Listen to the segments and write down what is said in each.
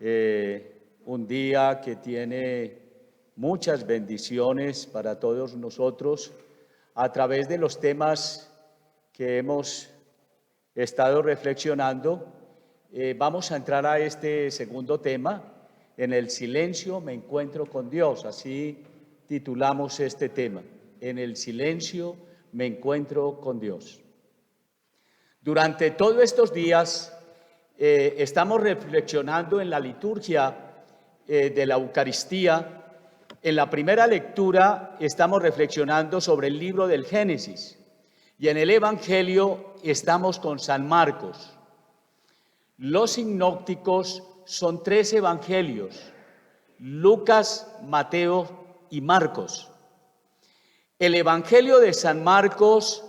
un día que tiene muchas bendiciones para todos nosotros a través de los temas que hemos estado reflexionando. Vamos a entrar a este segundo tema. En el silencio me encuentro con Dios, así titulamos este tema. En el silencio me encuentro con Dios. Durante todos estos días estamos reflexionando en la liturgia de la Eucaristía. En la primera lectura estamos reflexionando sobre el libro del Génesis y en el Evangelio estamos con San Marcos. Los sinópticos son 3 evangelios: Lucas, Mateo y Marcos. El Evangelio de San Marcos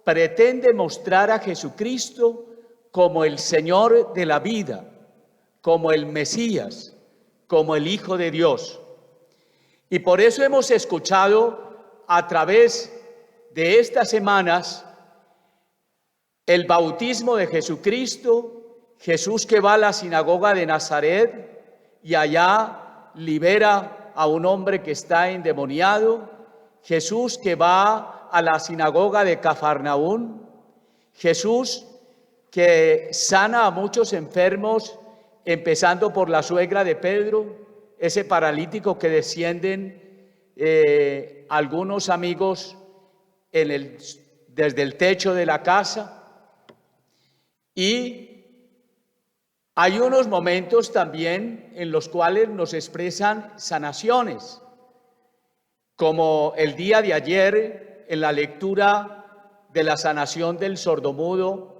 pretende mostrar a Jesucristo como el Señor de la vida, como el Mesías, como el Hijo de Dios. Y por eso hemos escuchado a través de estas semanas el bautismo de Jesucristo, Jesús que va a la sinagoga de Nazaret y allá libera a un hombre que está endemoniado, Jesús que va a la sinagoga de Cafarnaún, Jesús que sana a muchos enfermos, empezando por la suegra de Pedro, ese paralítico que descienden algunos amigos desde el techo de la casa. Y hay unos momentos también en los cuales nos expresan sanaciones, como el día de ayer en la lectura de la sanación del sordomudo,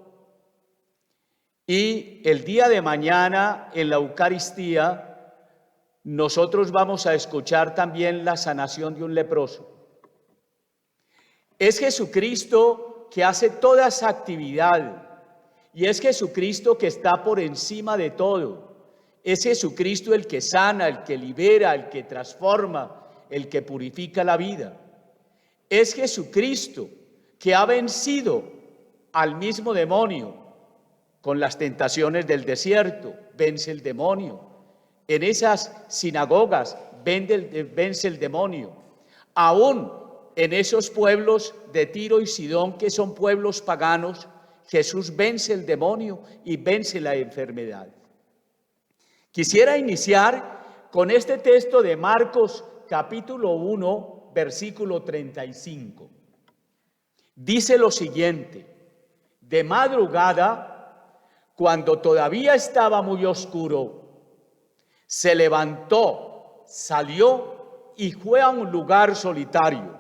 y el día de mañana en la Eucaristía nosotros vamos a escuchar también la sanación de un leproso. Es Jesucristo que hace toda esa actividad y es Jesucristo que está por encima de todo. Es Jesucristo el que sana, el que libera, el que transforma, el que purifica la vida. Es Jesucristo que ha vencido al mismo demonio con las tentaciones del desierto, vence el demonio. En esas sinagogas vence el demonio. Aún en esos pueblos de Tiro y Sidón, que son pueblos paganos, Jesús vence el demonio y vence la enfermedad. Quisiera iniciar con este texto de Marcos capítulo 1, versículo 35. Dice lo siguiente: de madrugada, cuando todavía estaba muy oscuro, se levantó, salió y fue a un lugar solitario.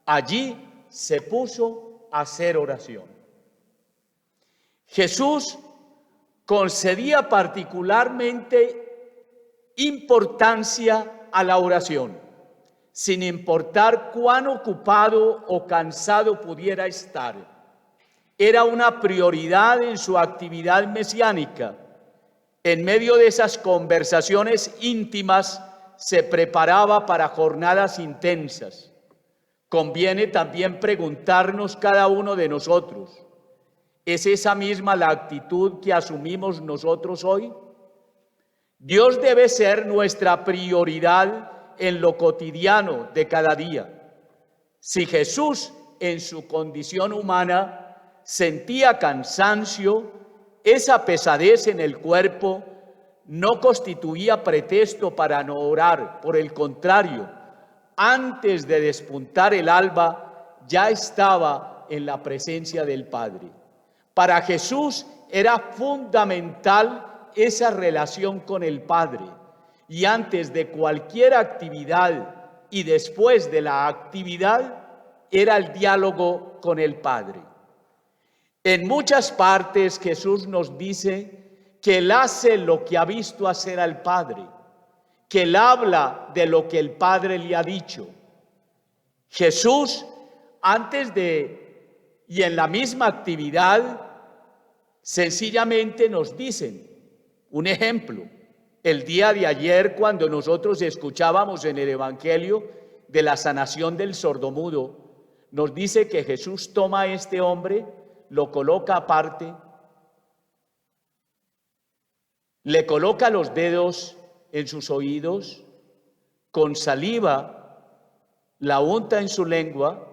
Allí se puso a hacer oración. Jesús concedía particularmente importancia a la oración, sin importar cuán ocupado o cansado pudiera estar. Era una prioridad en su actividad mesiánica. En medio de esas conversaciones íntimas se preparaba para jornadas intensas. Conviene también preguntarnos cada uno de nosotros: ¿es esa misma la actitud que asumimos nosotros hoy? Dios debe ser nuestra prioridad en lo cotidiano de cada día. Si Jesús, en su condición humana, sentía cansancio, esa pesadez en el cuerpo no constituía pretexto para no orar. Por el contrario, antes de despuntar el alba, ya estaba en la presencia del Padre. Para Jesús era fundamental esa relación con el Padre, y antes de cualquier actividad y después de la actividad era el diálogo con el Padre. En muchas partes Jesús nos dice que Él hace lo que ha visto hacer al Padre, que Él habla de lo que el Padre le ha dicho. Jesús, y en la misma actividad, sencillamente nos dicen un ejemplo. El día de ayer, cuando nosotros escuchábamos en el Evangelio de la sanación del sordomudo, nos dice que Jesús toma a este hombre, lo coloca aparte le coloca los dedos en sus oídos, con saliva la unta en su lengua,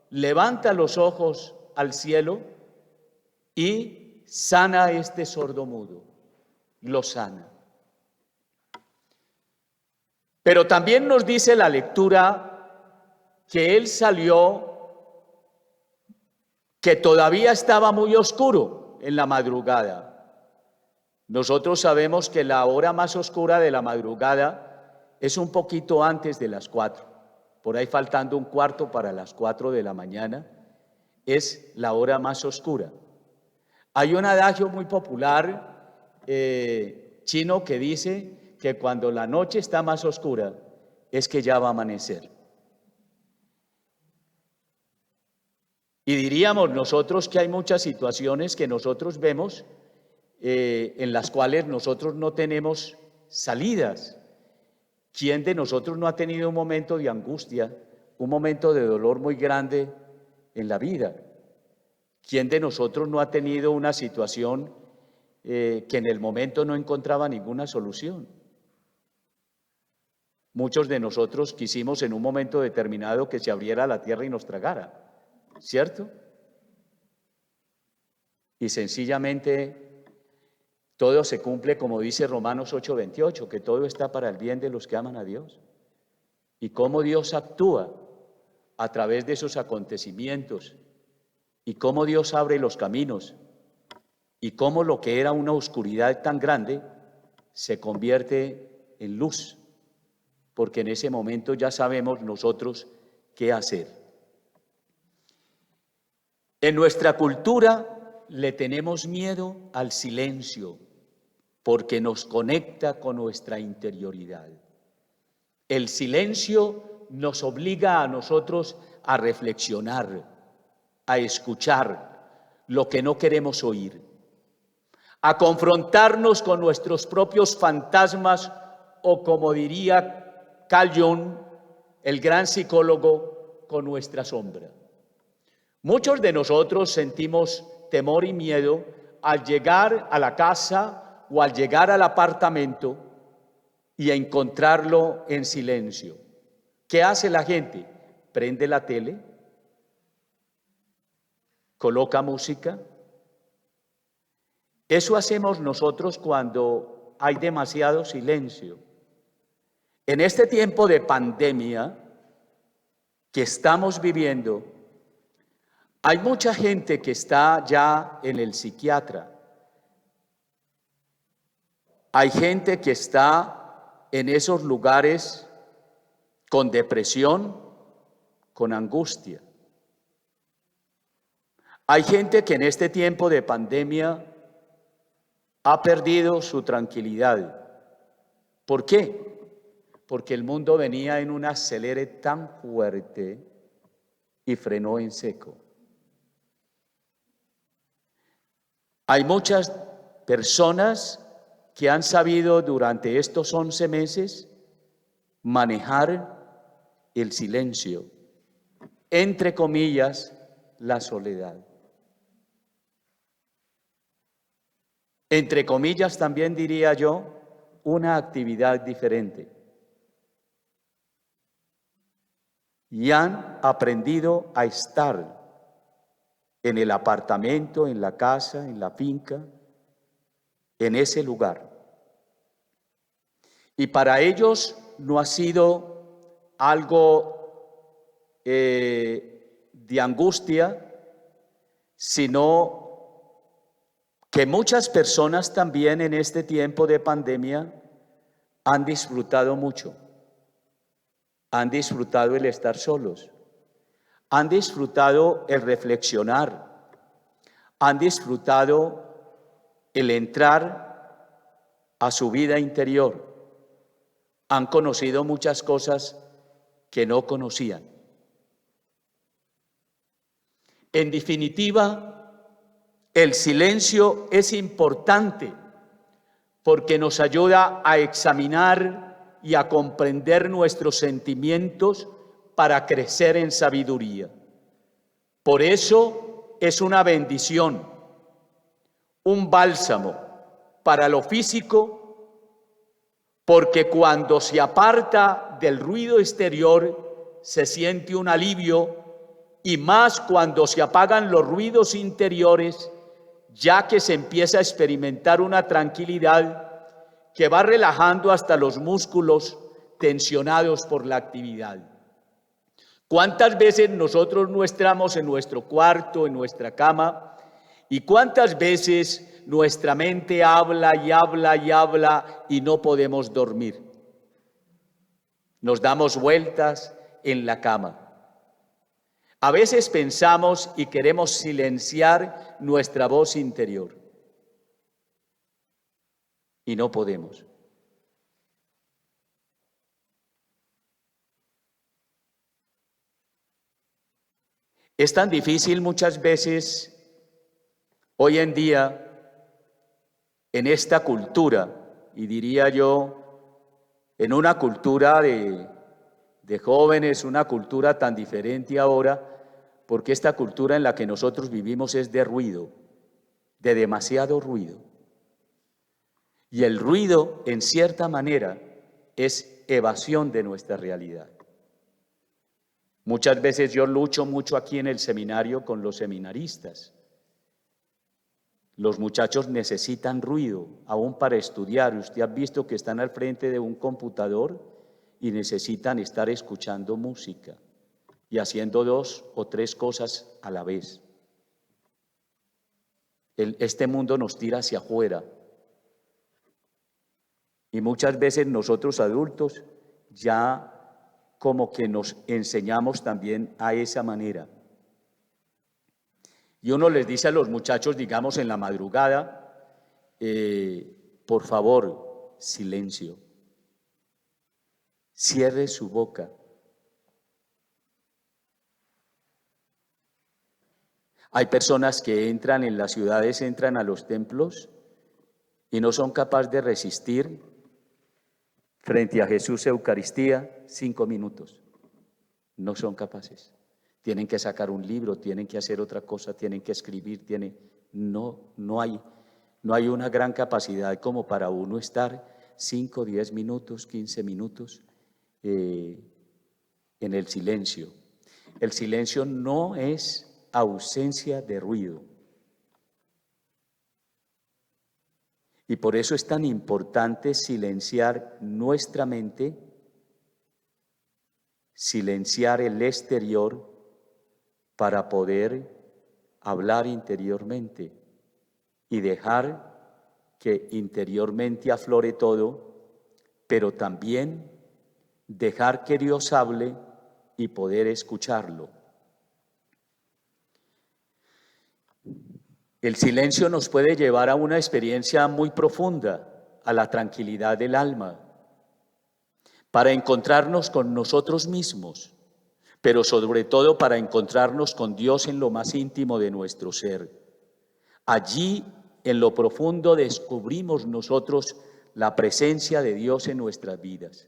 levanta los ojos al cielo y sana a este sordomudo, lo sana. Pero también nos dice la lectura que él salió, que todavía estaba muy oscuro en la madrugada. Nosotros sabemos que la hora más oscura de la madrugada es un poquito antes de las 4, por ahí faltando un cuarto para las 4 de la mañana, es la hora más oscura. Hay un adagio muy popular chino que dice que cuando la noche está más oscura es que ya va a amanecer. Y diríamos nosotros que hay muchas situaciones que nosotros vemos en las cuales nosotros no tenemos salidas. ¿Quién de nosotros no ha tenido un momento de angustia, un momento de dolor muy grande en la vida? ¿Quién de nosotros no ha tenido una situación que en el momento no encontraba ninguna solución? Muchos de nosotros quisimos en un momento determinado que se abriera la tierra y nos tragara, ¿cierto? Y sencillamente todo se cumple como dice Romanos 8:28, que todo está para el bien de los que aman a Dios. Y cómo Dios actúa a través de esos acontecimientos, y cómo Dios abre los caminos, y cómo lo que era una oscuridad tan grande se convierte en luz, porque en ese momento ya sabemos nosotros qué hacer. En nuestra cultura le tenemos miedo al silencio, porque nos conecta con nuestra interioridad. El silencio nos obliga a nosotros a reflexionar, a escuchar lo que no queremos oír, a confrontarnos con nuestros propios fantasmas o, como diría Carl Jung, el gran psicólogo, con nuestra sombra. Muchos de nosotros sentimos temor y miedo al llegar a la casa o al llegar al apartamento y a encontrarlo en silencio. ¿Qué hace la gente? Prende la tele, coloca música. Eso hacemos nosotros cuando hay demasiado silencio. En este tiempo de pandemia que estamos viviendo, hay mucha gente que está ya en el psiquiatra. Hay gente que está en esos lugares con depresión, con angustia. Hay gente que en este tiempo de pandemia ha perdido su tranquilidad. ¿Por qué? Porque el mundo venía en un acelere tan fuerte y frenó en seco. Hay muchas personas que han sabido durante estos 11 meses manejar el silencio, entre comillas, la soledad. Entre comillas también diría yo, una actividad diferente. Y han aprendido a estar en el apartamento, en la casa, en la finca, en ese lugar. Y para ellos no ha sido algo de angustia, sino que muchas personas también en este tiempo de pandemia han disfrutado mucho. Han disfrutado el estar solos. Han disfrutado el reflexionar. Han disfrutado el entrar a su vida interior. Han conocido muchas cosas que no conocían. En definitiva, el silencio es importante porque nos ayuda a examinar y a comprender nuestros sentimientos para crecer en sabiduría. Por eso es una bendición, un bálsamo, para lo físico, porque cuando se aparta del ruido exterior se siente un alivio, y más cuando se apagan los ruidos interiores, ya que se empieza a experimentar una tranquilidad que va relajando hasta los músculos tensionados por la actividad. ¿Cuántas veces nosotros no estamos en nuestro cuarto, en nuestra cama, y cuántas veces nuestra mente habla y habla y habla y no podemos dormir? Nos damos vueltas en la cama. A veces pensamos y queremos silenciar nuestra voz interior y no podemos. Es tan difícil muchas veces hoy en día en esta cultura, y diría yo, en una cultura de jóvenes, una cultura tan diferente ahora, porque esta cultura en la que nosotros vivimos es de ruido, de demasiado ruido. Y el ruido, en cierta manera, es evasión de nuestra realidad. Muchas veces yo lucho mucho aquí en el seminario con los seminaristas. Los muchachos necesitan ruido, aún para estudiar. Usted ha visto que están al frente de un computador y necesitan estar escuchando música y haciendo 2 o 3 cosas a la vez. Este mundo nos tira hacia afuera. Y muchas veces nosotros adultos ya como que nos enseñamos también a esa manera. Y uno les dice a los muchachos, digamos en la madrugada, por favor, silencio. Cierre su boca. Hay personas que entran en las ciudades, entran a los templos y no son capaces de resistir frente a Jesús Eucaristía 5 minutos. No son capaces. Tienen que sacar un libro, tienen que hacer otra cosa, tienen que escribir, no hay una gran capacidad como para uno estar 5, 10 minutos, 15 minutos en el silencio. El silencio no es ausencia de ruido. Y por eso es tan importante silenciar nuestra mente, silenciar el exterior para poder hablar interiormente y dejar que interiormente aflore todo, pero también dejar que Dios hable y poder escucharlo. El silencio nos puede llevar a una experiencia muy profunda, a la tranquilidad del alma, para encontrarnos con nosotros mismos, pero sobre todo para encontrarnos con Dios en lo más íntimo de nuestro ser. Allí, en lo profundo, descubrimos nosotros la presencia de Dios en nuestras vidas.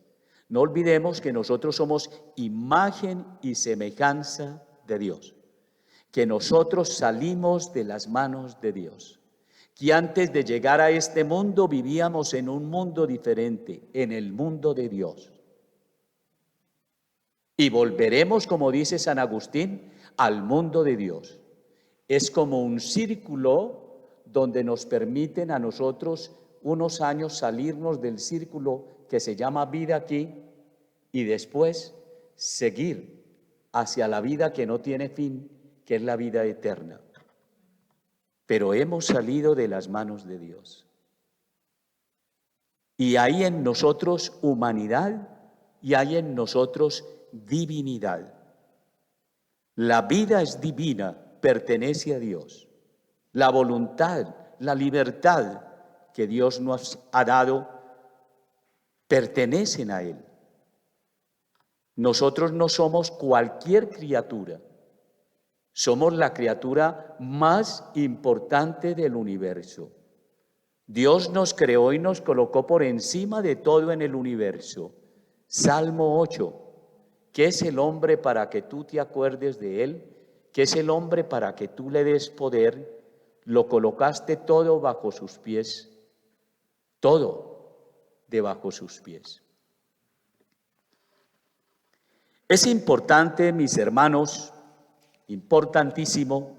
No olvidemos que nosotros somos imagen y semejanza de Dios, que nosotros salimos de las manos de Dios, que antes de llegar a este mundo vivíamos en un mundo diferente, en el mundo de Dios. Y volveremos, como dice San Agustín, al mundo de Dios. Es como un círculo donde nos permiten a nosotros unos años salirnos del círculo que se llama vida aquí y después seguir hacia la vida que no tiene fin, que es la vida eterna. Pero hemos salido de las manos de Dios. Y hay en nosotros humanidad y hay en nosotros divinidad. La vida es divina, pertenece a Dios. La voluntad, la libertad que Dios nos ha dado, pertenecen a Él. Nosotros no somos cualquier criatura. Somos la criatura más importante del universo. Dios nos creó y nos colocó por encima de todo en el universo. Salmo 8. ¿Qué es el hombre para que tú te acuerdes de él? ¿Qué es el hombre para que tú le des poder? Lo colocaste todo bajo sus pies. todo debajo sus pies. Es importante, mis hermanos, importantísimo,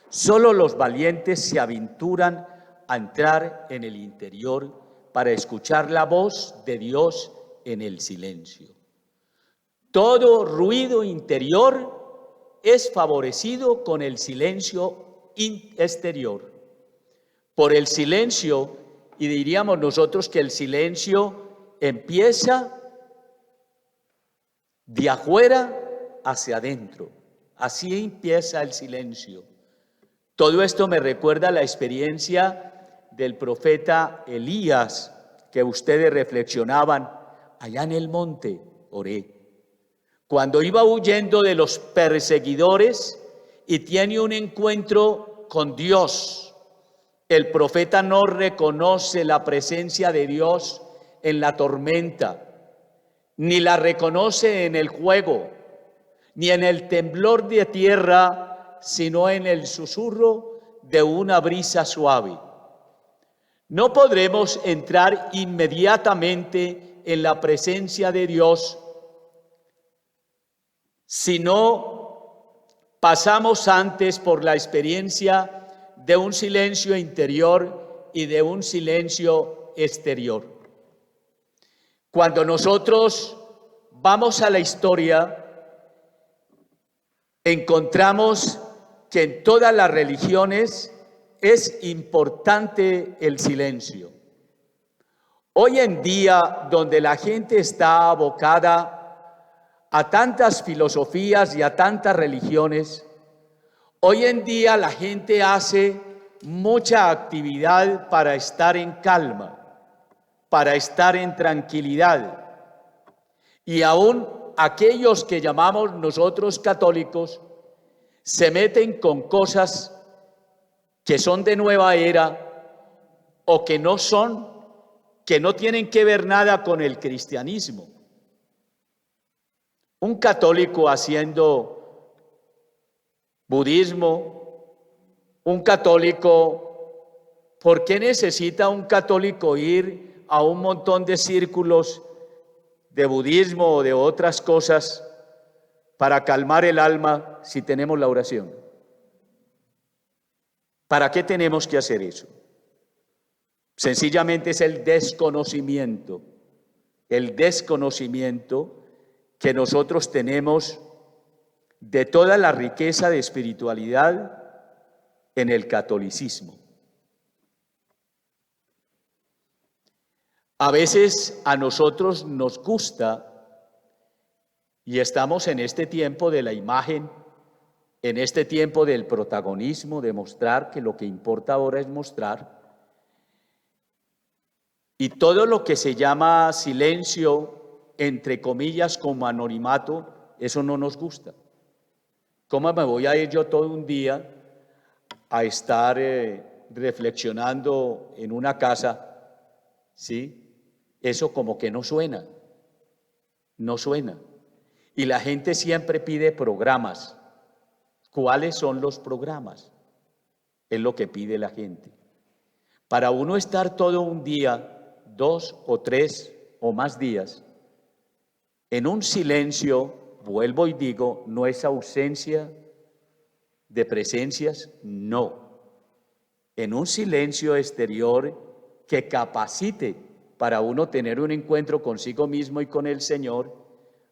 solo los valientes se aventuran a entrar en el interior para escuchar la voz de Dios en el silencio. Todo ruido interior es favorecido con el silencio exterior. Por el silencio, y diríamos nosotros que el silencio empieza de afuera hacia adentro. Así empieza el silencio. Todo esto me recuerda a la experiencia del profeta Elías, que ustedes reflexionaban allá en el monte Oré. Cuando iba huyendo de los perseguidores y tiene un encuentro con Dios, el profeta no reconoce la presencia de Dios en la tormenta, ni la reconoce en el fuego, ni en el temblor de tierra, sino en el susurro de una brisa suave. No podremos entrar inmediatamente en la presencia de Dios si no pasamos antes por la experiencia de un silencio interior y de un silencio exterior. Cuando nosotros vamos a la historia, encontramos que en todas las religiones es importante el silencio. Hoy en día, donde la gente está abocada a tantas filosofías y a tantas religiones, hoy en día la gente hace mucha actividad para estar en calma, para estar en tranquilidad. Y aún aquellos que llamamos nosotros católicos se meten con cosas que son de nueva era o que no tienen que ver nada con el cristianismo. Un católico haciendo budismo, un católico, ¿por qué necesita un católico ir a un montón de círculos de budismo o de otras cosas para calmar el alma si tenemos la oración? ¿Para qué tenemos que hacer eso? Sencillamente es el desconocimiento que nosotros tenemos de toda la riqueza de espiritualidad en el catolicismo. A veces a nosotros nos gusta, y estamos en este tiempo de la imagen, en este tiempo del protagonismo, de mostrar que lo que importa ahora es mostrar, y todo lo que se llama silencio, entre comillas, como anonimato, eso no nos gusta. ¿Cómo me voy a ir yo todo un día a estar reflexionando en una casa? ¿Sí? Eso como que no suena. Y la gente siempre pide programas. ¿Cuáles son los programas? Es lo que pide la gente. Para uno estar todo un día, 2 o 3 o más días, en un silencio, vuelvo y digo, no es ausencia de presencias, no. En un silencio exterior que capacite para uno tener un encuentro consigo mismo y con el Señor,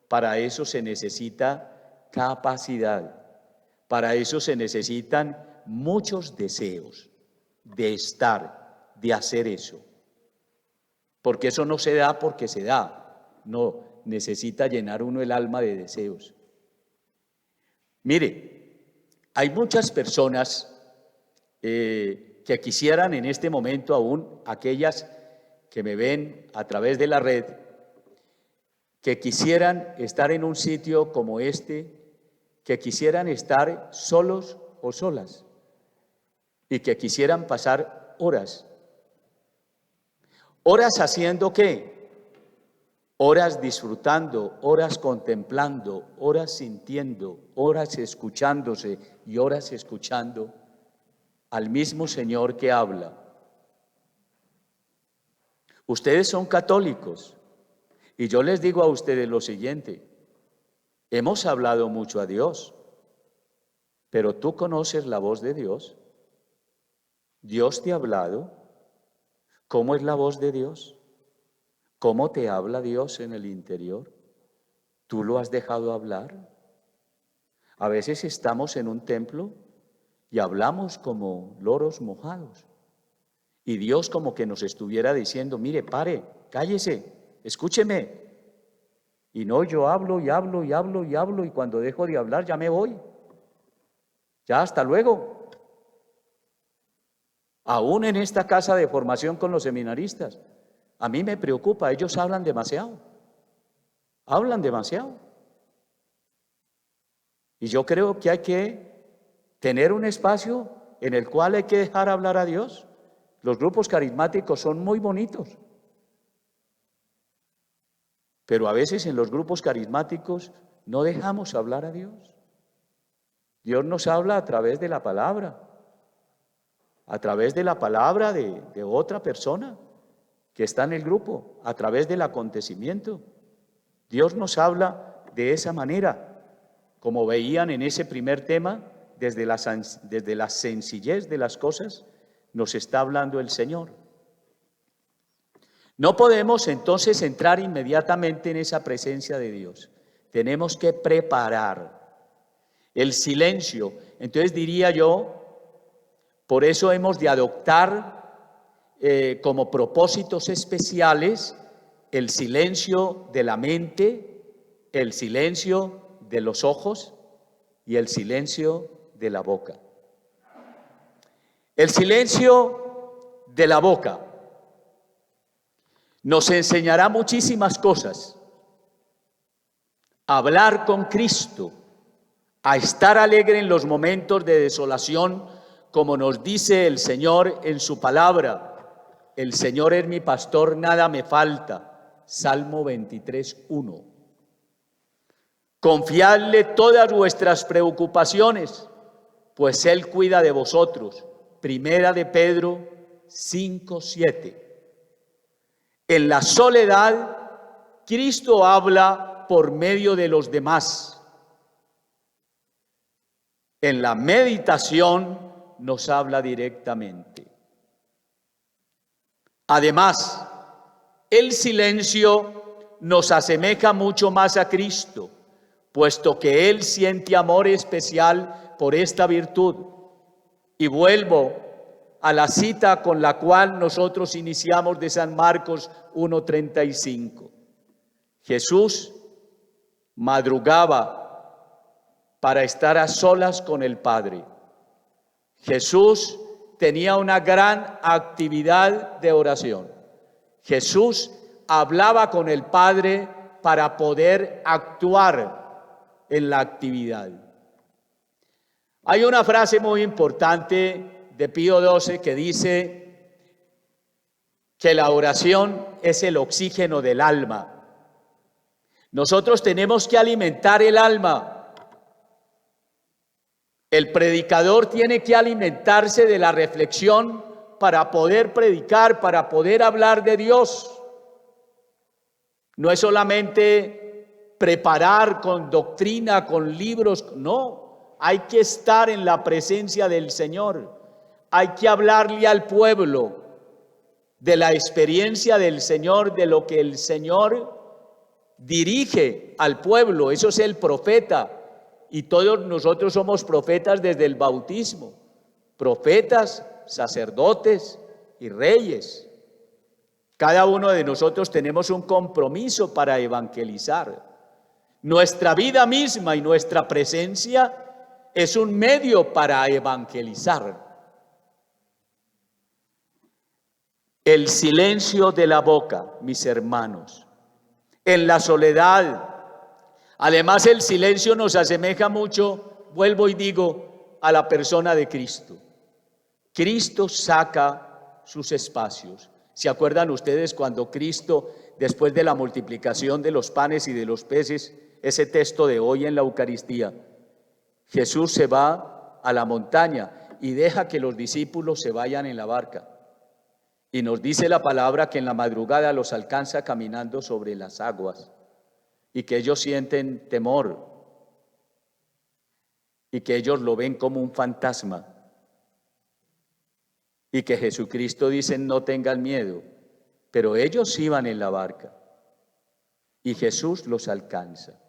para eso se necesita capacidad. Para eso se necesitan muchos deseos de estar, de hacer eso. Porque eso no se da porque se da. No, necesita llenar uno el alma de deseos. Mire, hay muchas personas que quisieran en este momento, aún aquellas que me ven a través de la red, que quisieran estar en un sitio como este, que quisieran estar solos o solas y que quisieran pasar horas. ¿Horas haciendo qué? Horas disfrutando, horas contemplando, horas sintiendo, horas escuchándose y horas escuchando al mismo Señor que habla. Ustedes son católicos y yo les digo a ustedes lo siguiente: hemos hablado mucho a Dios, pero ¿tú conoces la voz de Dios? ¿Dios te ha hablado? ¿Cómo es la voz de Dios? ¿Cómo te habla Dios en el interior? ¿Tú lo has dejado hablar? A veces estamos en un templo y hablamos como loros mojados. Y Dios como que nos estuviera diciendo: mire, pare, cállese, escúcheme. Y no, yo hablo y hablo y hablo y hablo, y cuando dejo de hablar ya me voy. Ya, hasta luego. Aún en esta casa de formación con los seminaristas, a mí me preocupa, ellos hablan demasiado. Hablan demasiado. Y yo creo que hay que tener un espacio en el cual hay que dejar hablar a Dios. Los grupos carismáticos son muy bonitos, pero a veces en los grupos carismáticos no dejamos hablar a Dios. Dios nos habla a través de la palabra, a través de la palabra de otra persona que está en el grupo, a través del acontecimiento. Dios nos habla de esa manera, como veían en ese primer tema, desde la sencillez de las cosas, nos está hablando el Señor. No podemos entonces entrar inmediatamente en esa presencia de Dios. Tenemos que preparar el silencio. Entonces diría yo, por eso hemos de adoptar como propósitos especiales el silencio de la mente, el silencio de los ojos y el silencio de la boca. El silencio de la boca nos enseñará muchísimas cosas. A hablar con Cristo, a estar alegre en los momentos de desolación, como nos dice el Señor en su palabra. El Señor es mi pastor, nada me falta. Salmo 23:1. Confiadle todas vuestras preocupaciones, pues Él cuida de vosotros. Primera de Pedro 5:7. En la soledad, Cristo habla por medio de los demás. En la meditación nos habla directamente. Además, el silencio nos asemeja mucho más a Cristo, puesto que Él siente amor especial por esta virtud. Y vuelvo a la cita con la cual nosotros iniciamos de San Marcos 1:35. Jesús madrugaba para estar a solas con el Padre. Jesús tenía una gran actividad de oración. Jesús hablaba con el Padre para poder actuar en la actividad. Hay una frase muy importante de Pío XII que dice que la oración es el oxígeno del alma. Nosotros tenemos que alimentar el alma. El predicador tiene que alimentarse de la reflexión para poder predicar, para poder hablar de Dios. No es solamente preparar con doctrina, con libros, no. Hay que estar en la presencia del Señor. Hay que hablarle al pueblo de la experiencia del Señor, de lo que el Señor dirige al pueblo. Eso es el profeta. Y todos nosotros somos profetas desde el bautismo, profetas, sacerdotes y reyes. Cada uno de nosotros tenemos un compromiso para evangelizar. Nuestra vida misma y nuestra presencia es un medio para evangelizar. El silencio de la boca, mis hermanos, en la soledad. Además, el silencio nos asemeja mucho, vuelvo y digo, a la persona de Cristo. Cristo saca sus espacios. ¿Se acuerdan ustedes cuando Cristo, después de la multiplicación de los panes y de los peces, ese texto de hoy en la Eucaristía, Jesús se va a la montaña y deja que los discípulos se vayan en la barca? Y nos dice la palabra que en la madrugada los alcanza caminando sobre las aguas y que ellos sienten temor y que ellos lo ven como un fantasma y que Jesucristo dice no tengan miedo, pero ellos iban en la barca y Jesús los alcanza,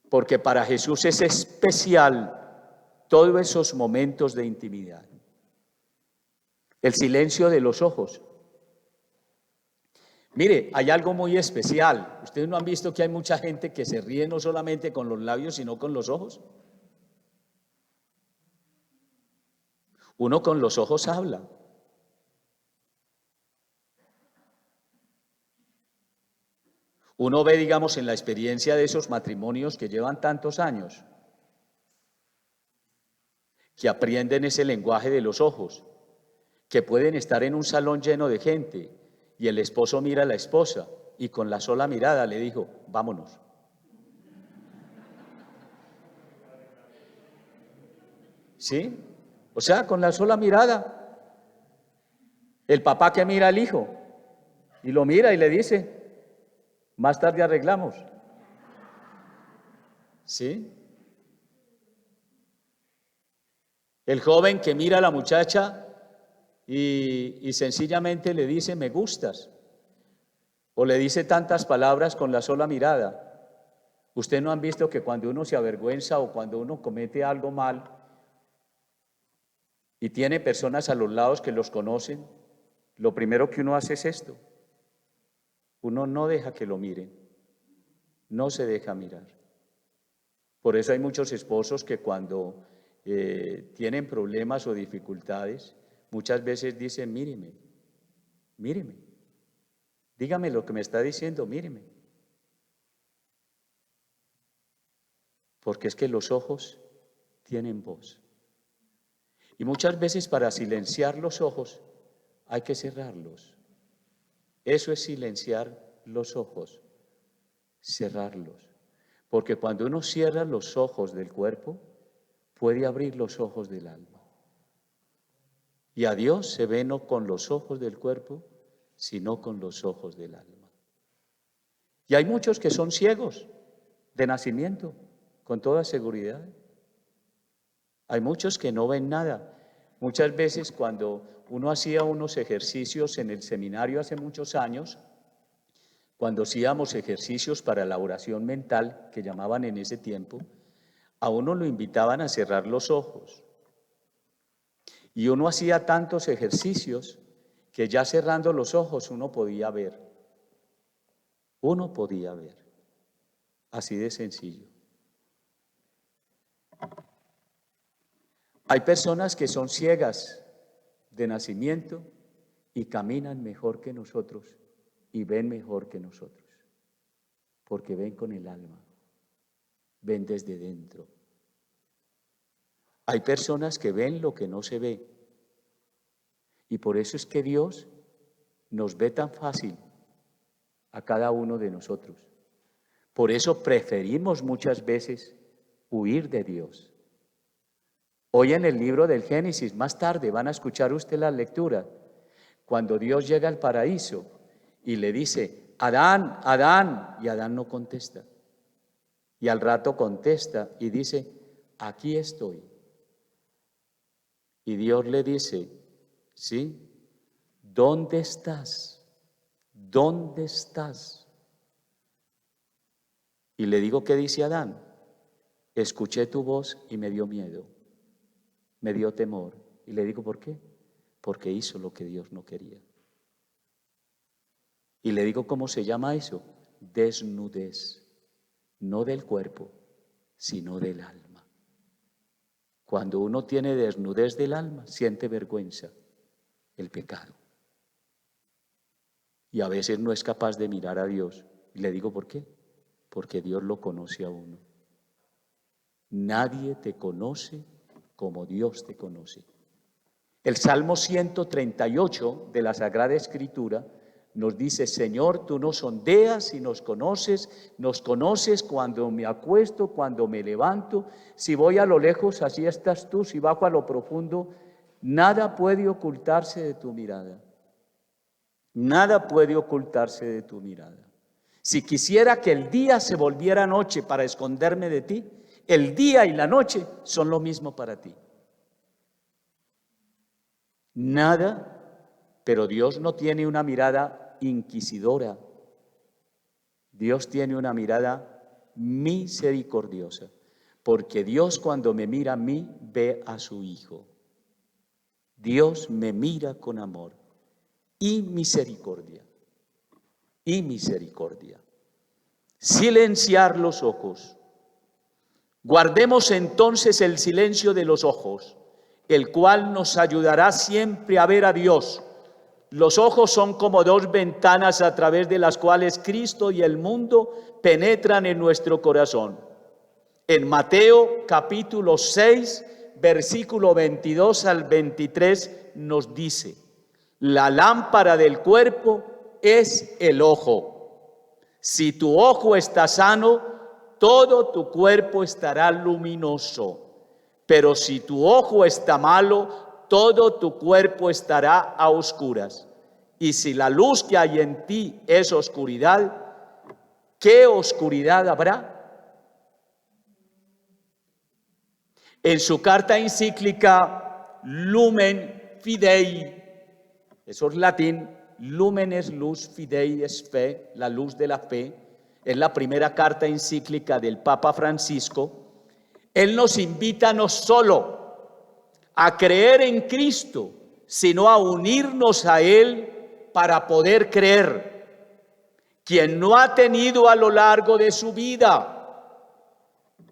porque para Jesús es especial todos esos momentos de intimidad. El silencio de los ojos. Mire, hay algo muy especial. ¿Ustedes no han visto que hay mucha gente que se ríe no solamente con los labios, sino con los ojos? Uno con los ojos habla. Uno ve, digamos, en la experiencia de esos matrimonios que llevan tantos años, que aprenden ese lenguaje de los ojos, que pueden estar en un salón lleno de gente y el esposo mira a la esposa y con la sola mirada le dijo, vámonos. ¿Sí? O sea, con la sola mirada. El papá que mira al hijo y lo mira y le dice, más tarde arreglamos. ¿Sí? El joven que mira a la muchacha y sencillamente le dice, me gustas. O le dice tantas palabras con la sola mirada. Ustedes no han visto que cuando uno se avergüenza o cuando uno comete algo mal y tiene personas a los lados que los conocen, lo primero que uno hace es esto. Uno no deja que lo miren, no se deja mirar. Por eso hay muchos esposos que cuando tienen problemas o dificultades, muchas veces dicen, míreme, míreme, dígame lo que me está diciendo, míreme. Porque es que los ojos tienen voz. Y muchas veces para silenciar los ojos hay que cerrarlos. Eso es silenciar los ojos, cerrarlos. Porque cuando uno cierra los ojos del cuerpo, puede abrir los ojos del alma. Y a Dios se ve no con los ojos del cuerpo, sino con los ojos del alma. Y hay muchos que son ciegos de nacimiento, con toda seguridad. Hay muchos que no ven nada. Muchas veces cuando uno hacía unos ejercicios en el seminario hace muchos años, cuando hacíamos ejercicios para la oración mental, que llamaban en ese tiempo, a uno lo invitaban a cerrar los ojos. Y uno hacía tantos ejercicios que ya cerrando los ojos uno podía ver. Uno podía ver. Así de sencillo. Hay personas que son ciegas de nacimiento y caminan mejor que nosotros y ven mejor que nosotros, porque ven con el alma, ven desde dentro. Hay personas que ven lo que no se ve y por eso es que Dios nos ve tan fácil a cada uno de nosotros. Por eso preferimos muchas veces huir de Dios. Hoy en el libro del Génesis, más tarde van a escuchar usted la lectura, cuando Dios llega al paraíso y le dice, Adán, Adán, y Adán no contesta. Y al rato contesta y dice, aquí estoy. Y Dios le dice, ¿sí? ¿Dónde estás? ¿Dónde estás? Y le digo, ¿qué dice Adán? Escuché tu voz y me dio miedo. Me dio temor. Y le digo, ¿por qué? Porque hizo lo que Dios no quería. Y le digo, ¿cómo se llama eso? Desnudez. No del cuerpo, sino del alma. Cuando uno tiene desnudez del alma, siente vergüenza, el pecado. Y a veces no es capaz de mirar a Dios. Y le digo, ¿por qué? Porque Dios lo conoce a uno. Nadie te conoce como Dios te conoce. El Salmo 138 de la Sagrada Escritura nos dice, Señor, tú nos sondeas y nos conoces cuando me acuesto, cuando me levanto, si voy a lo lejos, así estás tú, si bajo a lo profundo, nada puede ocultarse de tu mirada. Nada puede ocultarse de tu mirada. Si quisiera que el día se volviera noche para esconderme de ti, el día y la noche son lo mismo para ti. Nada, pero Dios no tiene una mirada inquisidora. Dios tiene una mirada misericordiosa, porque Dios cuando me mira a mí ve a su Hijo. Dios me mira con amor y misericordia. Y misericordia. Silenciar los ojos. Guardemos entonces el silencio de los ojos, el cual nos ayudará siempre a ver a Dios. Los ojos son como dos ventanas a través de las cuales Cristo y el mundo penetran en nuestro corazón. En Mateo capítulo 6, versículo 22 al 23 nos dice: la lámpara del cuerpo es el ojo. Si tu ojo está sano, todo tu cuerpo estará luminoso. Pero si tu ojo está malo, todo tu cuerpo estará a oscuras. Y si la luz que hay en ti es oscuridad, ¿qué oscuridad habrá? En su carta encíclica Lumen Fidei, eso es latín, lumen es luz, fidei es fe, la luz de la fe, es la primera carta encíclica del Papa Francisco. Él nos invita no solo a creer en Cristo, sino a unirnos a Él para poder creer. Quien no ha tenido a lo largo de su vida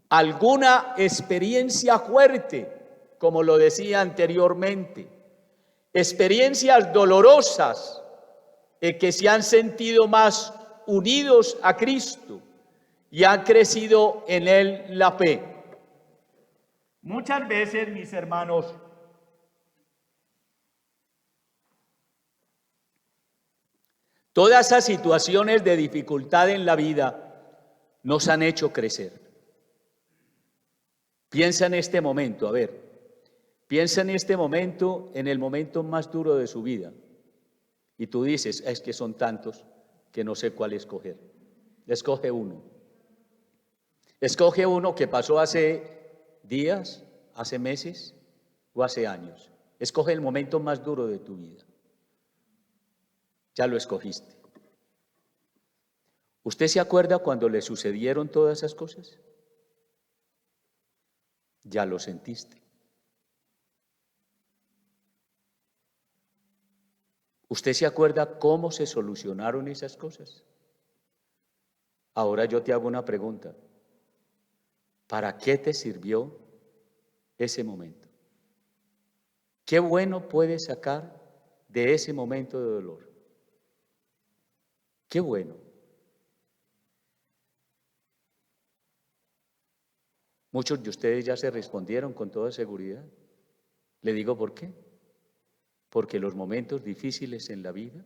alguna experiencia fuerte, como lo decía anteriormente, experiencias dolorosas, que se han sentido más unidos a Cristo y han crecido en Él la fe. Muchas veces, mis hermanos, todas esas situaciones de dificultad en la vida nos han hecho crecer. Piensa en este momento, a ver, piensa en este momento, en el momento más duro de su vida. Y tú dices, es que son tantos que no sé cuál escoger. Escoge uno. Escoge uno que pasó hace días, hace meses o hace años. Escoge el momento más duro de tu vida. Ya lo escogiste. ¿Usted se acuerda cuando le sucedieron todas esas cosas? Ya lo sentiste. ¿Usted se acuerda cómo se solucionaron esas cosas? Ahora yo te hago una pregunta. ¿Para qué te sirvió ese momento? ¿Qué bueno puedes sacar de ese momento de dolor? ¿Qué bueno? Muchos de ustedes ya se respondieron con toda seguridad. Le digo por qué. Porque los momentos difíciles en la vida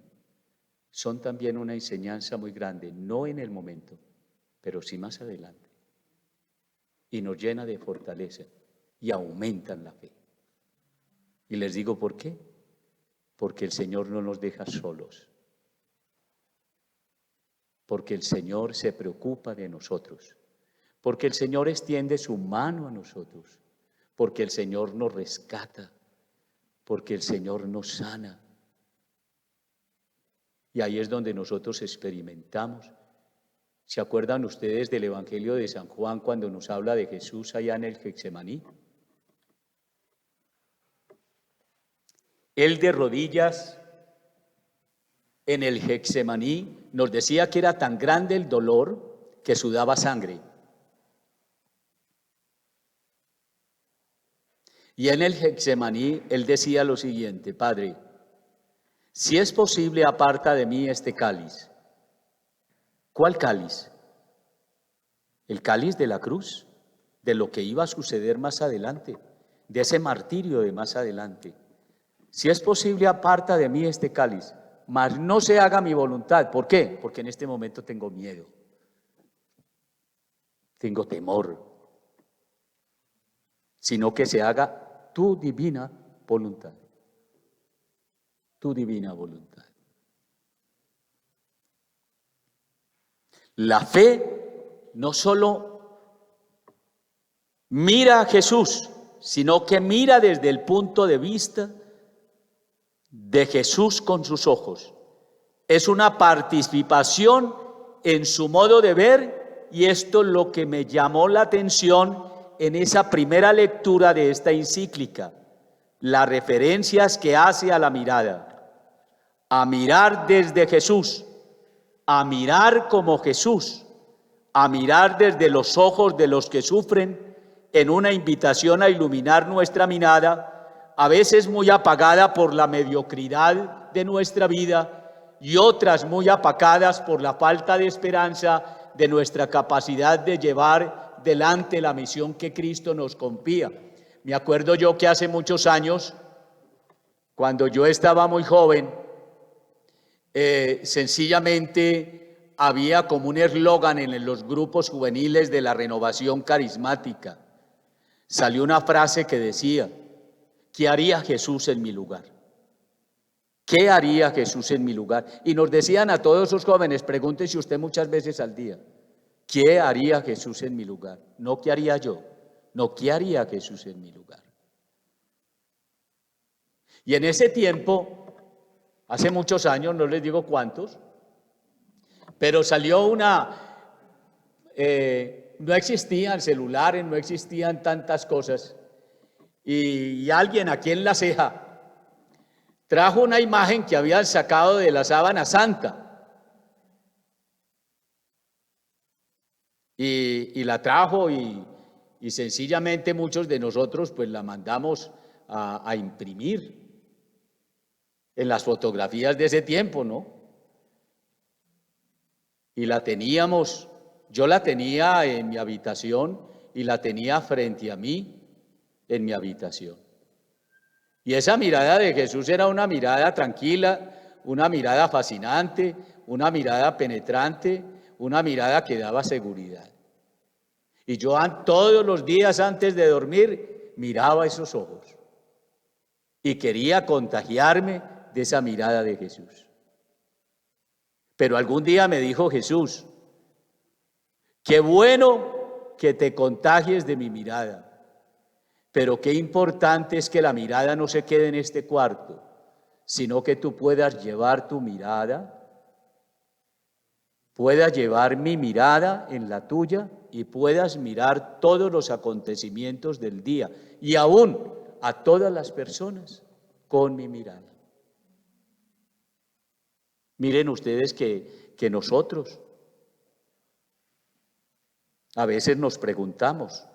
son también una enseñanza muy grande, no en el momento, pero sí más adelante. Y nos llena de fortaleza y aumentan la fe. Y les digo por qué. Porque el Señor no nos deja solos. Porque el Señor se preocupa de nosotros. Porque el Señor extiende su mano a nosotros. Porque el Señor nos rescata. Porque el Señor nos sana. Y ahí es donde nosotros experimentamos. ¿Se acuerdan ustedes del Evangelio de San Juan cuando nos habla de Jesús allá en el Getsemaní? Él de rodillas en el Getsemaní nos decía que era tan grande el dolor que sudaba sangre. Y en el Getsemaní él decía lo siguiente: Padre, si es posible, aparta de mí este cáliz. ¿Cuál cáliz? El cáliz de la cruz, de lo que iba a suceder más adelante, de ese martirio de más adelante. Si es posible, aparta de mí este cáliz, mas no se haga mi voluntad. ¿Por qué? Porque en este momento tengo miedo, tengo temor, sino que se haga tu divina voluntad. Tu divina voluntad. La fe no solo mira a Jesús, sino que mira desde el punto de vista de Jesús con sus ojos. Es una participación en su modo de ver, y esto es lo que me llamó la atención en esa primera lectura de esta encíclica, las referencias que hace a la mirada, a mirar desde Jesús, a mirar como Jesús, a mirar desde los ojos de los que sufren, en una invitación a iluminar nuestra mirada, a veces muy apagada por la mediocridad de nuestra vida, y otras muy apagadas por la falta de esperanza de nuestra capacidad de llevar delante la misión que Cristo nos confía. Me acuerdo yo que hace muchos años, cuando yo estaba muy joven, sencillamente había como un eslogan en los grupos juveniles de la Renovación Carismática. Salió una frase que decía: ¿qué haría Jesús en mi lugar? ¿Qué haría Jesús en mi lugar? Y nos decían a todos esos jóvenes, pregúntese usted muchas veces al día, ¿qué haría Jesús en mi lugar? No, ¿qué haría yo? No, ¿qué haría Jesús en mi lugar? Y en ese tiempo, hace muchos años, no les digo cuántos, pero salió no existían celulares, no existían tantas cosas, y alguien aquí en La Ceja trajo una imagen que habían sacado de la sábana santa, y la trajo, y sencillamente muchos de nosotros pues la mandamos a imprimir en las fotografías de ese tiempo, ¿no? Y la teníamos, yo la tenía en mi habitación y la tenía frente a mí en mi habitación. Y esa mirada de Jesús era una mirada tranquila, una mirada fascinante, una mirada penetrante, una mirada que daba seguridad. Y yo todos los días antes de dormir miraba esos ojos y quería contagiarme de esa mirada de Jesús. Pero algún día me dijo Jesús: qué bueno que te contagies de mi mirada, pero qué importante es que la mirada no se quede en este cuarto, sino que tú puedas llevar tu mirada, puedas llevar mi mirada en la tuya y puedas mirar todos los acontecimientos del día y aún a todas las personas con mi mirada. Miren ustedes que nosotros a veces nos preguntamos,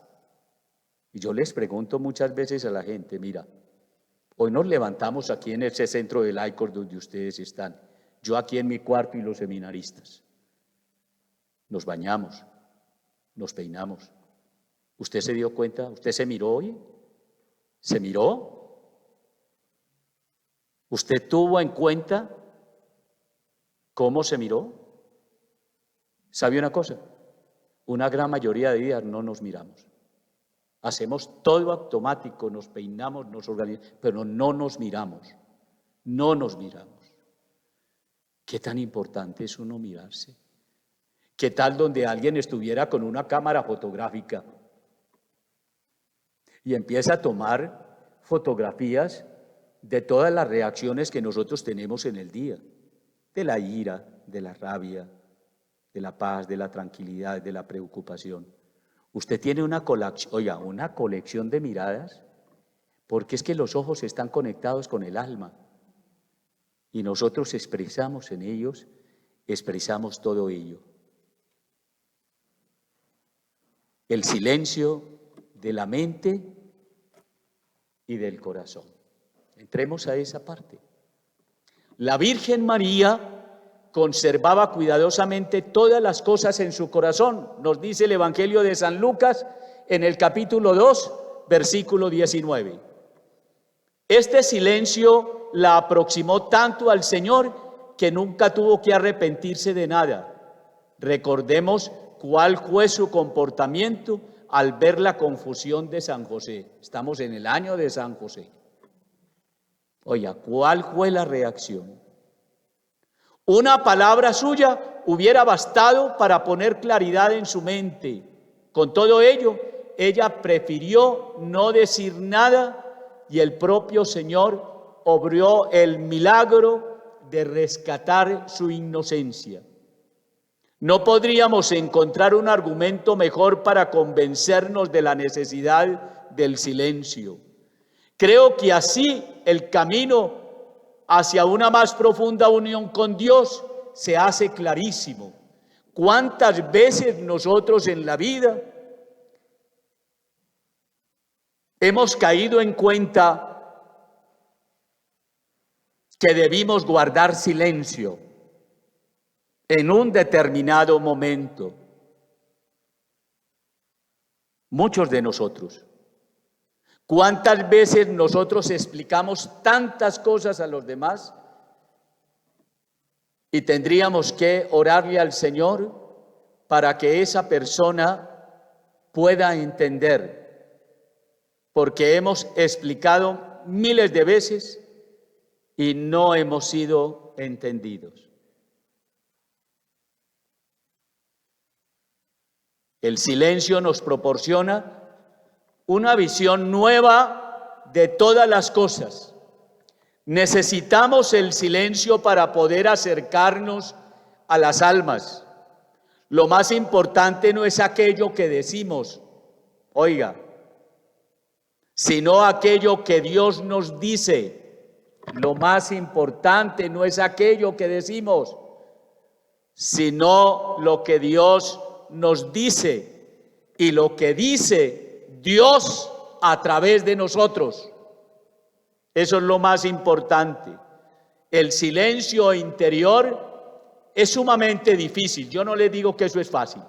y yo les pregunto muchas veces a la gente: mira, hoy nos levantamos aquí en ese centro de laicos donde ustedes están, yo aquí en mi cuarto y los seminaristas, nos bañamos, nos peinamos. ¿Usted se dio cuenta? ¿Usted se miró hoy? ¿Se miró? ¿Usted tuvo en cuenta cómo se miró? ¿Sabe una cosa? Una gran mayoría de días no nos miramos. Hacemos todo automático, nos peinamos, nos organizamos, pero no nos miramos, no nos miramos. ¿Qué tan importante es uno mirarse? ¿Qué tal donde alguien estuviera con una cámara fotográfica y empieza a tomar fotografías de todas las reacciones que nosotros tenemos en el día? De la ira, de la rabia, de la paz, de la tranquilidad, de la preocupación. Usted tiene una colección de miradas, porque es que los ojos están conectados con el alma y nosotros expresamos en ellos, expresamos todo ello. El silencio de la mente y del corazón. Entremos a esa parte. La Virgen María conservaba cuidadosamente todas las cosas en su corazón, nos dice el Evangelio de San Lucas en el capítulo 2, versículo 19. Este silencio la aproximó tanto al Señor que nunca tuvo que arrepentirse de nada. Recordemos cuál fue su comportamiento al ver la confusión de San José. Estamos en el año de San José. Oiga, ¿cuál fue la reacción? Una palabra suya hubiera bastado para poner claridad en su mente. Con todo ello, ella prefirió no decir nada y el propio Señor obró el milagro de rescatar su inocencia. No podríamos encontrar un argumento mejor para convencernos de la necesidad del silencio. Creo que así el camino hacia una más profunda unión con Dios se hace clarísimo. ¿Cuántas veces nosotros en la vida hemos caído en cuenta que debimos guardar silencio en un determinado momento? Muchos de nosotros. ¿Cuántas veces nosotros explicamos tantas cosas a los demás y tendríamos que orarle al Señor para que esa persona pueda entender? Porque hemos explicado miles de veces y no hemos sido entendidos. El silencio nos proporciona una visión nueva de todas las cosas. Necesitamos el silencio para poder acercarnos a las almas. Lo más importante no es aquello que decimos, oiga, sino aquello que Dios nos dice. Lo más importante no es aquello que decimos, sino lo que Dios nos dice y lo que dice Dios a través de nosotros. Eso es lo más importante. El silencio interior es sumamente difícil. Yo no le digo que eso es fácil.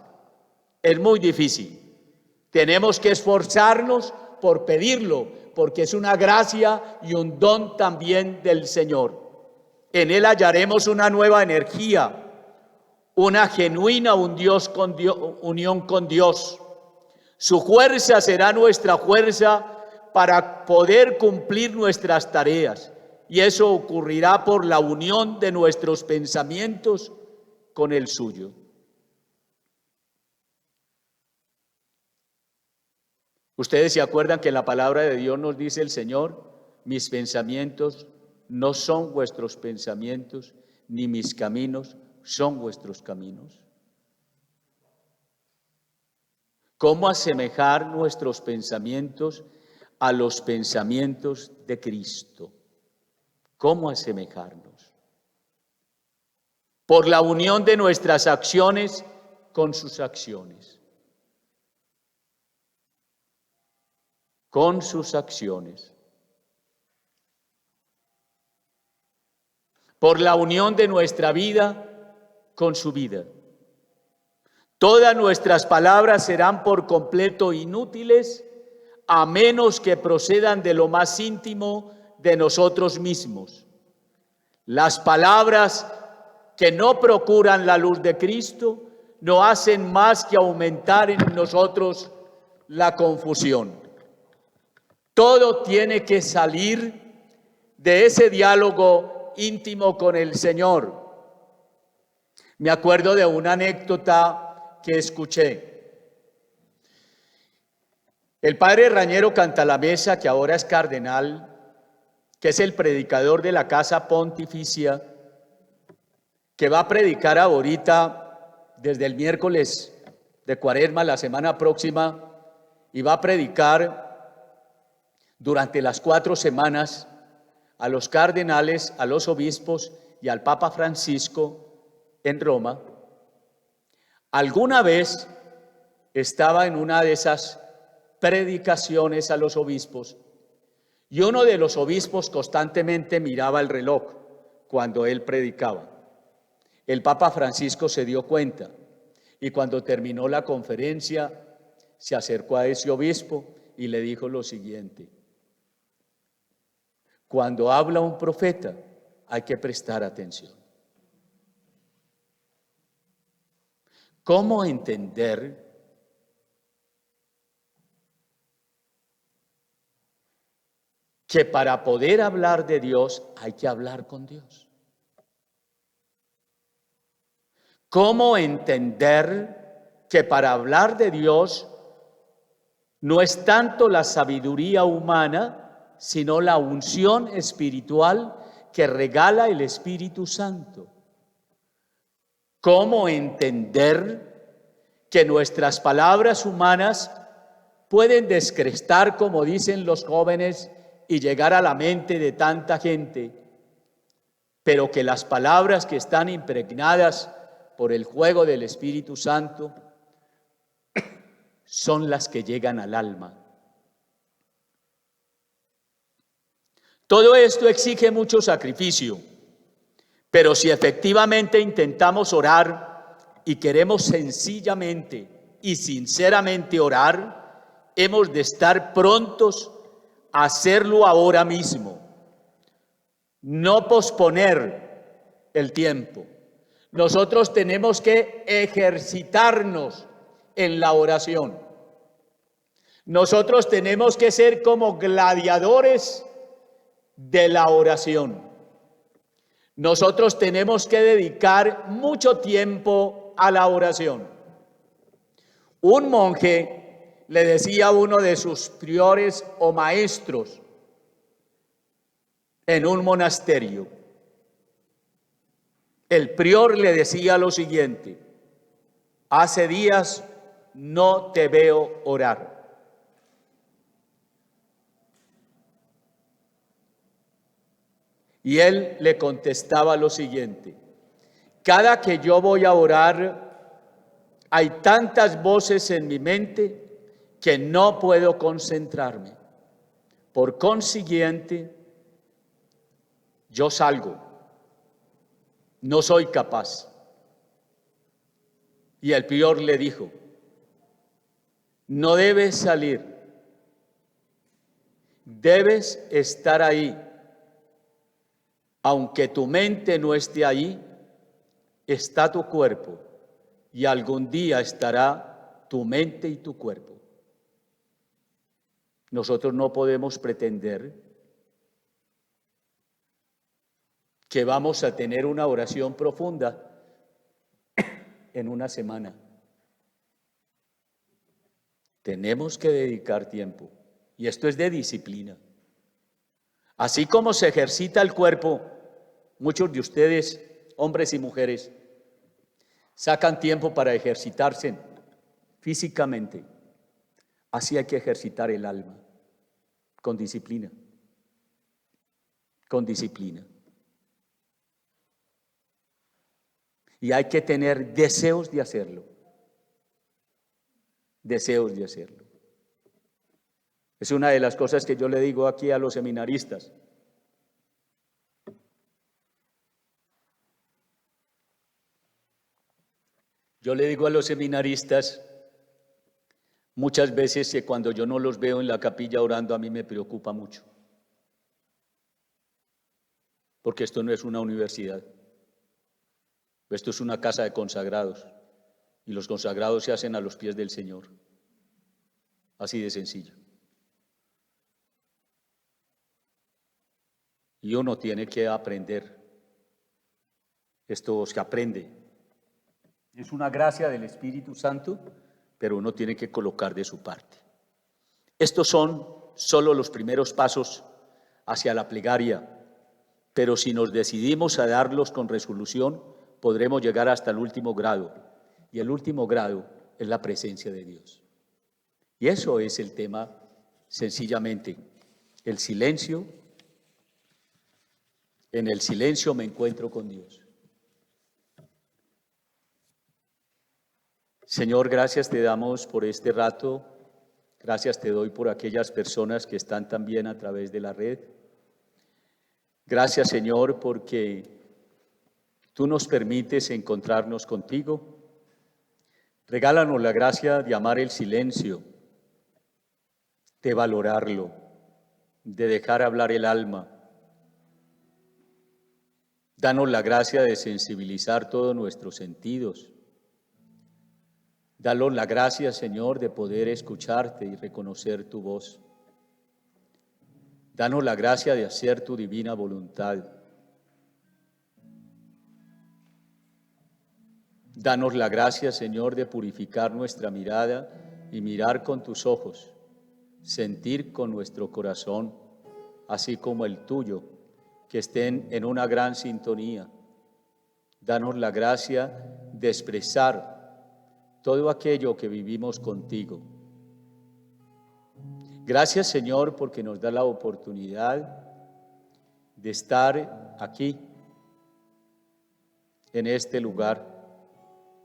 Es muy difícil. Tenemos que esforzarnos por pedirlo, porque es una gracia y un don también del Señor. En Él hallaremos una nueva energía, una genuina unión con Dios. Su fuerza será nuestra fuerza para poder cumplir nuestras tareas, y eso ocurrirá por la unión de nuestros pensamientos con el suyo. Ustedes se acuerdan que en la palabra de Dios nos dice el Señor: mis pensamientos no son vuestros pensamientos, ni mis caminos son vuestros caminos. ¿Cómo asemejar nuestros pensamientos a los pensamientos de Cristo? ¿Cómo asemejarnos? Por la unión de nuestras acciones con sus acciones. Con sus acciones. Por la unión de nuestra vida con su vida. Todas nuestras palabras serán por completo inútiles a menos que procedan de lo más íntimo de nosotros mismos. Las palabras que no procuran la luz de Cristo no hacen más que aumentar en nosotros la confusión. Todo tiene que salir de ese diálogo íntimo con el Señor. Me acuerdo de una anécdota que escuché. El padre Rañero Cantalamessa, que ahora es cardenal, que es el predicador de la Casa Pontificia, que va a predicar ahorita desde el miércoles de Cuaresma, la semana próxima, y va a predicar durante las 4 semanas a los cardenales, a los obispos y al Papa Francisco en Roma. Alguna vez estaba en una de esas predicaciones a los obispos y uno de los obispos constantemente miraba el reloj cuando él predicaba. El Papa Francisco se dio cuenta y cuando terminó la conferencia se acercó a ese obispo y le dijo lo siguiente: cuando habla un profeta hay que prestar atención. ¿Cómo entender que para poder hablar de Dios hay que hablar con Dios? ¿Cómo entender que para hablar de Dios no es tanto la sabiduría humana, sino la unción espiritual que regala el Espíritu Santo? ¿Cómo entender que nuestras palabras humanas pueden descrestar, como dicen los jóvenes, y llegar a la mente de tanta gente, pero que las palabras que están impregnadas por el juego del Espíritu Santo son las que llegan al alma? Todo esto exige mucho sacrificio, pero si efectivamente intentamos orar y queremos sencillamente y sinceramente orar, hemos de estar prontos a hacerlo ahora mismo, no posponer el tiempo. Nosotros tenemos que ejercitarnos en la oración. Nosotros tenemos que ser como gladiadores de la oración. Nosotros tenemos que dedicar mucho tiempo a la oración. Un monje le decía a uno de sus priores o maestros en un monasterio, el prior le decía lo siguiente: hace días no te veo orar. Y él le contestaba lo siguiente: cada que yo voy a orar, hay tantas voces en mi mente que no puedo concentrarme. Por consiguiente, yo salgo, no soy capaz. Y el prior le dijo: no debes salir, debes estar ahí. Aunque tu mente no esté ahí, está tu cuerpo, y algún día estará tu mente y tu cuerpo. Nosotros no podemos pretender que vamos a tener una oración profunda en una semana. Tenemos que dedicar tiempo, y esto es de disciplina. Así como se ejercita el cuerpo, muchos de ustedes, hombres y mujeres, sacan tiempo para ejercitarse físicamente. Así hay que ejercitar el alma, con disciplina, con disciplina. Y hay que tener deseos de hacerlo, deseos de hacerlo. Es una de las cosas que yo le digo aquí a los seminaristas. Yo le digo a los seminaristas muchas veces que cuando yo no los veo en la capilla orando, a mí me preocupa mucho. Porque esto no es una universidad. Esto es una casa de consagrados. Y los consagrados se hacen a los pies del Señor. Así de sencillo. Y uno tiene que aprender. Esto se aprende. Es una gracia del Espíritu Santo, pero uno tiene que colocar de su parte. Estos son solo los primeros pasos hacia la plegaria, pero si nos decidimos a darlos con resolución, podremos llegar hasta el último grado. Y el último grado es la presencia de Dios. Y eso es el tema, sencillamente, el silencio. En el silencio me encuentro con Dios. Señor, gracias te damos por este rato. Gracias te doy por aquellas personas que están también a través de la red. Gracias, Señor, porque tú nos permites encontrarnos contigo. Regálanos la gracia de amar el silencio, de valorarlo, de dejar hablar el alma. Danos la gracia de sensibilizar todos nuestros sentidos. Danos la gracia, Señor, de poder escucharte y reconocer tu voz. Danos la gracia de hacer tu divina voluntad. Danos la gracia, Señor, de purificar nuestra mirada y mirar con tus ojos, sentir con nuestro corazón, así como el tuyo, que estén en una gran sintonía. Danos la gracia de expresar todo aquello que vivimos contigo. Gracias, Señor, porque nos da la oportunidad de estar aquí, en este lugar,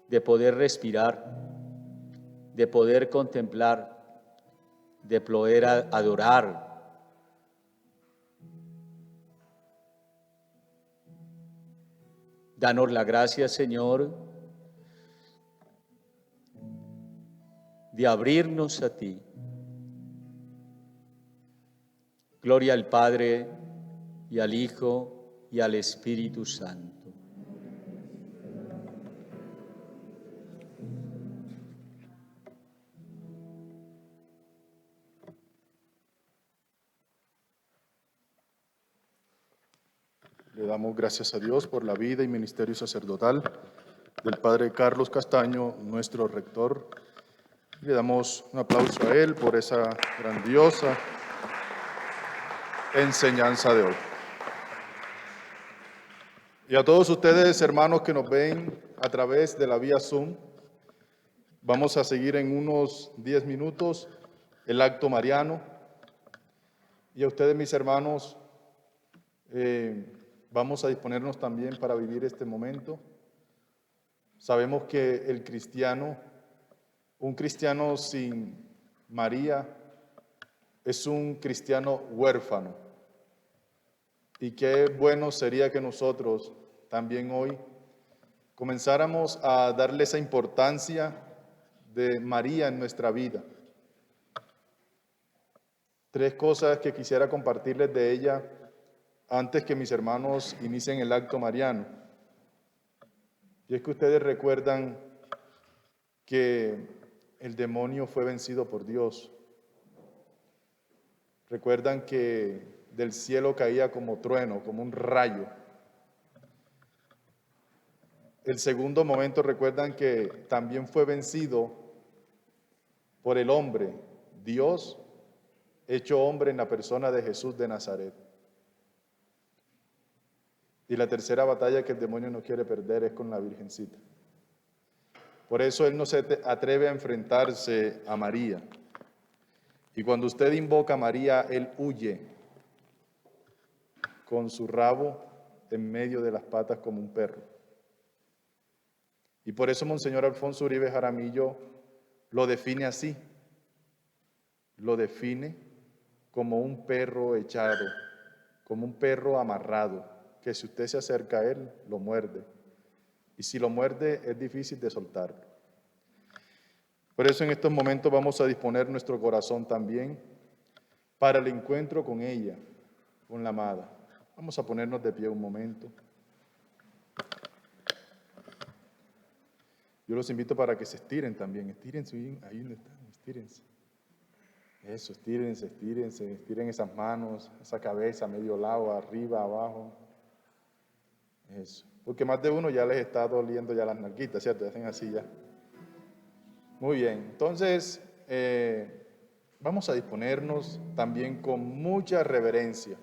de poder respirar, de poder contemplar, de poder adorar. Danos la gracia, Señor, de abrirnos a ti. Gloria al Padre, y al Hijo, y al Espíritu Santo. Le damos gracias a Dios por la vida y ministerio sacerdotal del Padre Carlos Castaño, nuestro rector. Le damos un aplauso a él por esa grandiosa enseñanza de hoy. Y a todos ustedes, hermanos, que nos ven a través de la vía Zoom, vamos a seguir en unos 10 minutos el acto mariano. Y a ustedes, mis hermanos, vamos a disponernos también para vivir este momento. Sabemos que el cristiano, un cristiano sin María, es un cristiano huérfano. Y qué bueno sería que nosotros también hoy comenzáramos a darle esa importancia de María en nuestra vida. 3 cosas que quisiera compartirles de ella antes que mis hermanos inicien el acto mariano. Y es que ustedes recuerdan que el demonio fue vencido por Dios. Recuerdan que del cielo caía como trueno, como un rayo. El segundo momento, recuerdan que también fue vencido por el hombre, Dios hecho hombre en la persona de Jesús de Nazaret. Y la tercera batalla que el demonio no quiere perder es con la Virgencita. Por eso él no se atreve a enfrentarse a María. Y cuando usted invoca a María, él huye con su rabo en medio de las patas como un perro. Y por eso Monseñor Alfonso Uribe Jaramillo lo define así. Lo define como un perro echado, como un perro amarrado, que si usted se acerca a él, lo muerde. Y si lo muerde, es difícil de soltarlo. Por eso en estos momentos vamos a disponer nuestro corazón también para el encuentro con ella, con la amada. Vamos a ponernos de pie un momento. Yo los invito para que se estiren también. Estírense ahí donde están, estírense. Eso, estírense, estírense, estiren esas manos, esa cabeza, medio lado, arriba, abajo. Eso. Porque más de uno ya les está doliendo ya las nalguitas, ¿cierto? Hacen así ya. Muy bien. Entonces, vamos a disponernos también con mucha reverencia.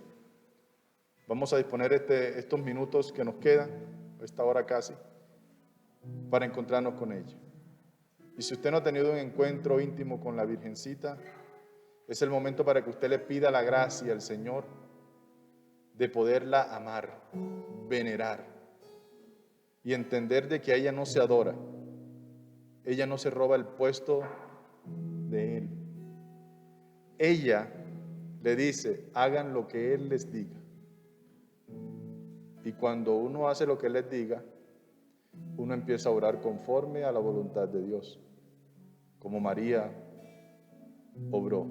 Vamos a disponer estos minutos que nos quedan, esta hora casi, para encontrarnos con ella. Y si usted no ha tenido un encuentro íntimo con la Virgencita, es el momento para que usted le pida la gracia al Señor de poderla amar, venerar y entender de que a ella no se adora, ella no se roba el puesto de Él. Ella le dice, hagan lo que Él les diga. Y cuando uno hace lo que Él les diga, uno empieza a orar conforme a la voluntad de Dios, como María obró.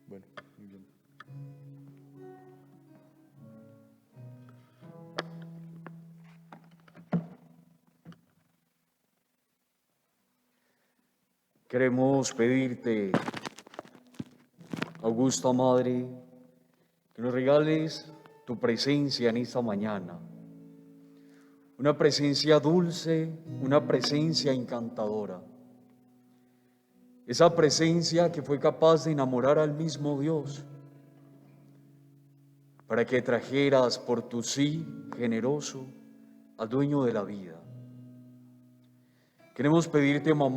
Bueno, muy bien. Queremos pedirte, Augusta Madre, que nos regales tu presencia en esta mañana. Una presencia dulce, una presencia encantadora. Esa presencia que fue capaz de enamorar al mismo Dios, para que trajeras por tu sí generoso al dueño de la vida. Queremos pedirte, mamá,